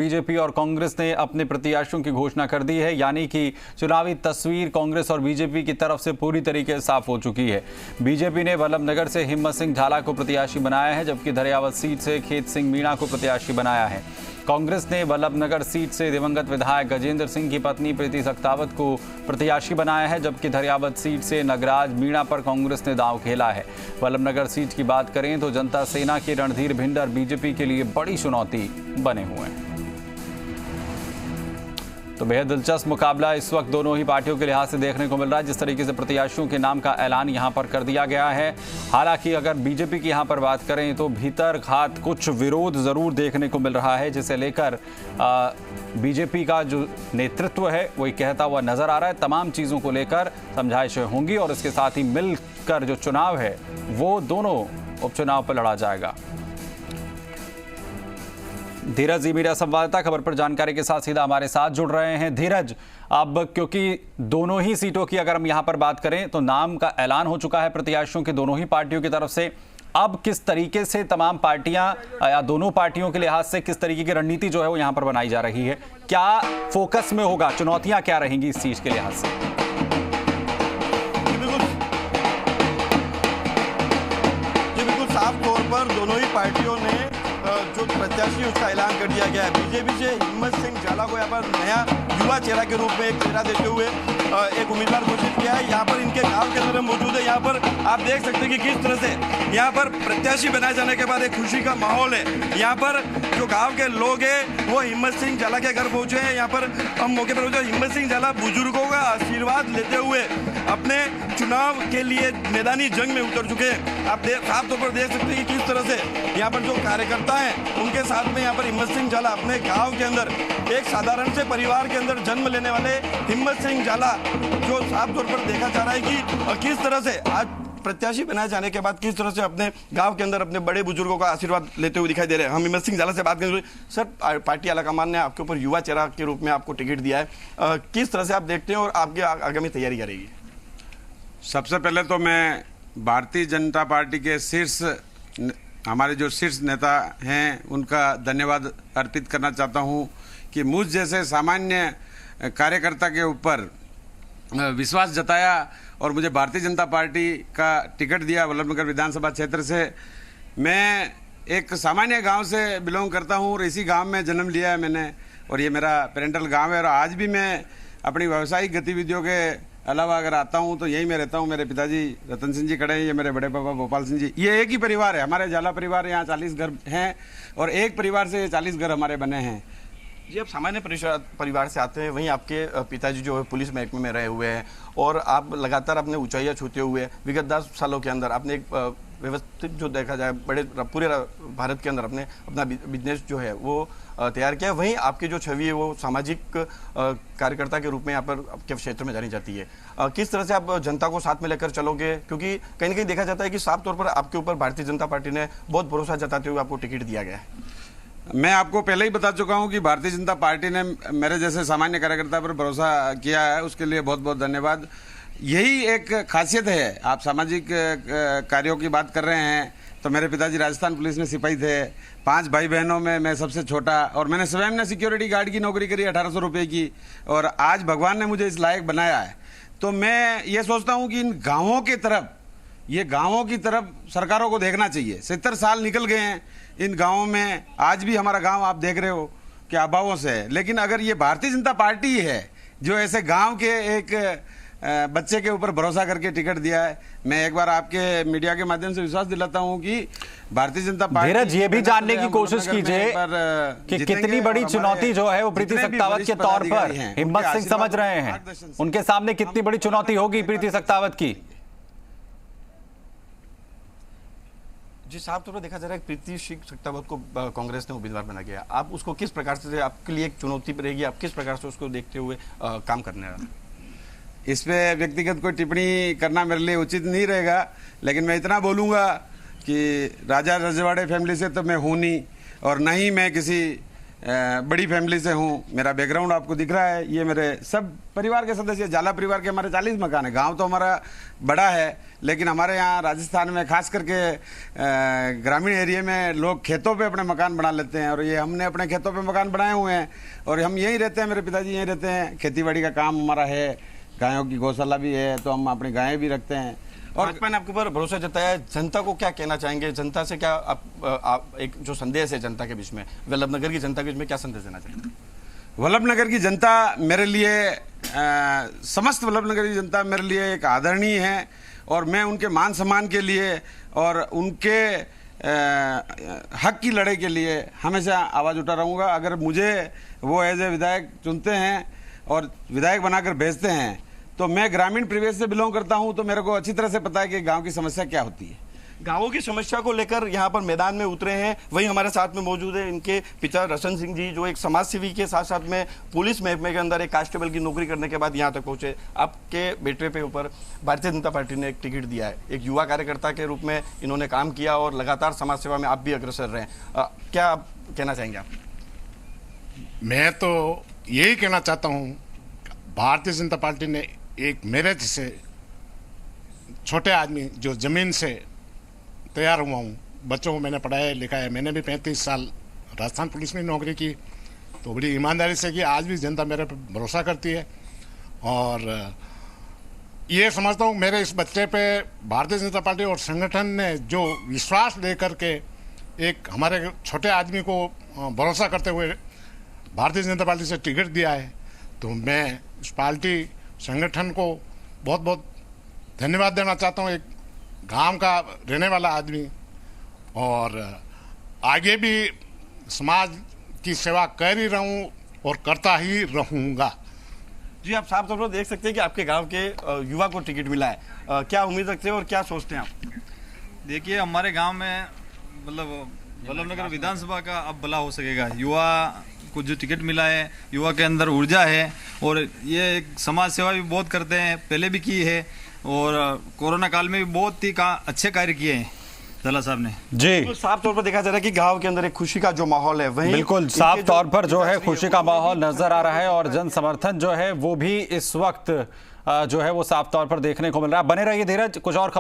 BJP और कांग्रेस ने अपने प्रत्याशियों की घोषणा कर दी है, यानी कि चुनावी तस्वीर कांग्रेस और बीजेपी की तरफ से पूरी तरीके से साफ हो चुकी है। बीजेपी ने वल्लभनगर से हिम्मत सिंह झाला को प्रत्याशी बनाया है, जबकि धरियावत सीट से खेत सिंह मीणा को प्रत्याशी बनाया है। कांग्रेस ने वल्लभनगर सीट से दिवंगत विधायक गजेंद्र सिंह की पत्नी प्रीति सख्तावत को प्रत्याशी बनाया है, जबकि धरियावत सीट से नगराज मीणा पर कांग्रेस ने दांव खेला है। वल्लभनगर सीट की बात करें तो जनता सेना के रणधीर भिंडर बीजेपी के लिए बड़ी चुनौती बने हुए हैं। तो बेहद दिलचस्प मुकाबला इस वक्त दोनों ही पार्टियों के लिहाज से देखने को मिल रहा है। जिस तरीके से प्रत्याशियों के नाम का ऐलान यहां पर कर दिया गया है, हालांकि अगर बीजेपी की यहां पर बात करें तो भीतर घात कुछ विरोध जरूर देखने को मिल रहा है, जिसे लेकर बीजेपी का जो नेतृत्व है वही कहता हुआ नजर आ रहा है। तमाम चीजों को लेकर समझाइशें होंगी और इसके साथ ही मिलकर जो चुनाव है वो दोनों उपचुनाव पर लड़ा जाएगा। धीरज जी मीडिया संवाददाता खबर पर जानकारी के साथ सीधा हमारे साथ जुड़ रहे हैं। धीरज, अब क्योंकि दोनों ही सीटों की अगर हम यहां पर बात करें तो नाम का ऐलान हो चुका है प्रत्याशियों के दोनों ही पार्टियों की तरफ से, अब किस तरीके से तमाम पार्टियां या दोनों पार्टियों के लिहाज से किस तरीके की रणनीति जो है वो यहां पर बनाई जा रही है, क्या फोकस में होगा, चुनौतियां क्या रहेंगी इस चीज के लिहाज से? बिल्कुल साफ तौर पर दोनों ही पार्टियों ने जो प्रत्याशी उसका ऐलान कर दिया गया है। बीजेपी से हिम्मत सिंह झाला को यहाँ पर नया युवा चेहरा के रूप में एक चेहरा देते हुए एक उम्मीदवार घोषित किया है। यहाँ पर इनके गांव के अंदर मौजूद है। यहाँ पर आप देख सकते हैं कि किस तरह से यहाँ पर प्रत्याशी बनाए जाने के बाद एक खुशी का माहौल है। यहाँ पर जो गांव के लोग हैं वो हिम्मत सिंह झाला के घर पहुंचे हैं। यहाँ पर हम मौके पर पहुंचे, हिम्मत सिंह झाला बुजुर्गों का आशीर्वाद लेते हुए अपने चुनाव के लिए मैदानी जंग में उतर चुके हैं। आप साफ तौर पर देख सकते हैं कि किस तरह से यहाँ पर जो कार्यकर्ता हैं उनके साथ में यहाँ पर हिम्मत सिंह झाला अपने गांव के अंदर एक साधारण से परिवार के अंदर जन्म लेने वाले हिम्मत सिंह झाला जो साफ तौर पर देखा जा रहा है कि किस तरह से आज प्रत्याशी बनाए जाने के बाद किस तरह से अपने गांव के अंदर अपने बड़े बुजुर्गों का आशीर्वाद लेते हुए दिखाई दे रहे हैं। हम हिम्मत सिंह झाला से बात करें। सर, पार्टी आलाकमान ने आपके ऊपर युवा चेहरा के रूप में आपको टिकट दिया है, किस तरह से आप देखते हैं और आपकी आगामी तैयारी क्या रहेगी? सबसे पहले तो मैं भारतीय जनता पार्टी के हमारे जो शीर्ष नेता हैं उनका धन्यवाद अर्पित करना चाहता हूं कि मुझ जैसे सामान्य कार्यकर्ता के ऊपर विश्वास जताया और मुझे भारतीय जनता पार्टी का टिकट दिया। वल्लभनगर विधानसभा क्षेत्र से मैं एक सामान्य गांव से बिलोंग करता हूं और इसी गांव में जन्म लिया है मैंने, और ये मेरा पेरेंटल गांव है। और आज भी मैं अपनी व्यावसायिक गतिविधियों के अलावा अगर आता हूं तो यहीं मैं रहता हूं। मेरे पिताजी रतन सिंह जी खड़े हैं, ये मेरे बड़े पापा गोपाल सिंह जी। ये एक ही परिवार है, हमारे झाला परिवार। यहाँ 40 घर हैं और एक परिवार से 40 घर हमारे बने हैं। जी, आप सामान्य परिवार से आते हैं, वहीं आपके पिताजी जो है पुलिस महकमे में रहे हुए हैं और आप लगातार अपने ऊंचाइयां छूते हुए विगत 10 सालों के अंदर आपने एक व्यवस्थित जो देखा जाए बड़े पूरे भारत के अंदर अपने अपना बिजनेस जो है वो तैयार किया। वहीं आपकी जो छवि है वो सामाजिक कार्यकर्ता के रूप में यहाँ पर आपके क्षेत्र में जानी जाती है। किस तरह से आप जनता को साथ में लेकर चलोगे, क्योंकि कहीं ना कहीं देखा जाता है कि साफ तौर पर आपके ऊपर भारतीय जनता पार्टी ने बहुत भरोसा जताते हुए आपको टिकट दिया गया है। मैं आपको पहले ही बता चुका हूं कि भारतीय जनता पार्टी ने मेरे जैसे सामान्य कार्यकर्ता पर भरोसा किया है, उसके लिए बहुत बहुत धन्यवाद। यही एक खासियत है। आप सामाजिक कार्यों की बात कर रहे हैं तो मेरे पिताजी राजस्थान पुलिस में सिपाही थे। 5 भाई बहनों में मैं सबसे छोटा, और मैंने स्वयं ने सिक्योरिटी गार्ड की नौकरी करी 1800 रुपये की, और आज भगवान ने मुझे इस लायक बनाया है। तो मैं ये सोचता हूँ कि इन गाँवों की तरफ सरकारों को देखना चाहिए। 70 साल निकल गए हैं इन गाँवों में, आज भी हमारा गाँव आप देख रहे हो कि अभावों से है। लेकिन अगर ये भारतीय जनता पार्टी है जो ऐसे गाँव के एक बच्चे के ऊपर भरोसा करके टिकट दिया है, मैं एक बार आपके मीडिया के माध्यम से विश्वास दिलाता हूं कि भारतीय जनता पार्टी। धीरज, ये भी जानने की कोशिश कीजिए कि कितनी बड़ी चुनौती जो है वो प्रीति सख्तावत के तौर पर हिम्मत सिंह समझ रहे हैं, उनके सामने कितनी बड़ी चुनौती होगी प्रीति सख्तावत की? जी, साफ तौर पर देखा जा रहा है प्रीति सख्तावत को कांग्रेस ने उम्मीदवार बना गया। आप उसको किस प्रकार से, आपके लिए एक चुनौती रहेगी, आप किस प्रकार से उसको देखते हुए काम करने वाले? इस पे व्यक्तिगत कोई टिप्पणी करना मेरे लिए उचित नहीं रहेगा, लेकिन मैं इतना बोलूँगा कि राजा रजवाड़े फैमिली से तो मैं हूँ नहीं, और न ही मैं किसी बड़ी फैमिली से हूँ। मेरा बैकग्राउंड आपको दिख रहा है, ये मेरे सब परिवार के सदस्य, झाला परिवार के हमारे 40 मकान है। गांव तो हमारा बड़ा है, लेकिन हमारे यहाँ राजस्थान में खास करके ग्रामीण एरिया में लोग खेतों पे अपने मकान बना लेते हैं, और ये हमने अपने खेतों पे मकान बनाए हुए हैं और हम यहीं रहते हैं। मेरे पिताजी यहीं रहते हैं, खेतीबाड़ी का काम हमारा है, गायों की गौशाला भी है, तो हम अपनी गायें भी रखते हैं। और भाजपा ने आपके ऊपर भरोसा जताया है, जनता को क्या कहना चाहेंगे? जनता से क्या आप एक जो संदेश है जनता के बीच में, वल्लभनगर की जनता के बीच में क्या संदेश देना चाहेंगे? वल्लभनगर की जनता मेरे लिए समस्त वल्लभनगर की जनता मेरे लिए एक आदरणीय है, और मैं उनके मान सम्मान के लिए और उनके हक की लड़ाई के लिए हमेशा आवाज़ उठा रहूँगा। अगर मुझे वो एज ए विधायक चुनते हैं और विधायक बनाकर भेजते हैं, तो मैं ग्रामीण परिवेश से बिलोंग करता हूं, तो मेरे को अच्छी तरह से पता है कि गांव की समस्या क्या होती है। गांवों की समस्या को लेकर यहां पर मैदान में उतरे हैं। वहीं हमारे साथ में मौजूद है इनके पिता रसन सिंह जी, जो एक समाज सेवी के साथ साथ में पुलिस महकमे के अंदर एक कांस्टेबल की नौकरी करने के बाद यहां तक पहुंचे। आपके बेटे पे ऊपर भारतीय जनता पार्टी ने एक टिकट दिया है, एक युवा कार्यकर्ता के रूप में इन्होंने काम किया और लगातार समाज सेवा में आप भी अग्रसर रहे। क्या आप कहना चाहेंगे? आप? मैं तो यही कहना चाहता हूँ, भारतीय जनता पार्टी ने एक मेरे जैसे छोटे आदमी जो ज़मीन से तैयार हुआ हूँ, बच्चों को मैंने पढ़ाया लिखाया, मैंने भी 35 साल राजस्थान पुलिस में नौकरी की, तो बड़ी ईमानदारी से की। आज भी जनता मेरे पर भरोसा करती है, और ये समझता हूँ मेरे इस बच्चे पे भारतीय जनता पार्टी और संगठन ने जो विश्वास लेकर के एक हमारे छोटे आदमी को भरोसा करते हुए भारतीय जनता पार्टी से टिकट दिया है, तो मैं इस पार्टी संगठन को बहुत बहुत धन्यवाद देना चाहता हूँ। एक गांव का रहने वाला आदमी, और आगे भी समाज की सेवा कर ही रहूँ और करता ही रहूँगा। जी, आप साफ तौर पर देख सकते हैं कि आपके गांव के युवा को टिकट मिला है। क्या उम्मीद रखते हैं और क्या सोचते हैं आप? देखिए, हमारे गांव में मतलब वल्लभनगर विधानसभा का अब भला हो सकेगा। युवा को जो टिकट मिला है, युवा के अंदर ऊर्जा है, और ये एक समाज सेवा भी बहुत करते हैं, पहले भी की है, और कोरोना काल में भी बहुत ही अच्छे कार्य किए हैं झाला साहब ने। जी, तो साफ तौर पर देखा जा रहा है कि गांव के अंदर एक खुशी का जो माहौल है, वहीं बिल्कुल साफ तौर पर जो है खुशी का माहौल नजर आ रहा है, और जन समर्थन जो है वो भी इस वक्त जो है वो साफ तौर पर देखने को मिल रहा है। बने रहिए धीरज, कुछ और खबर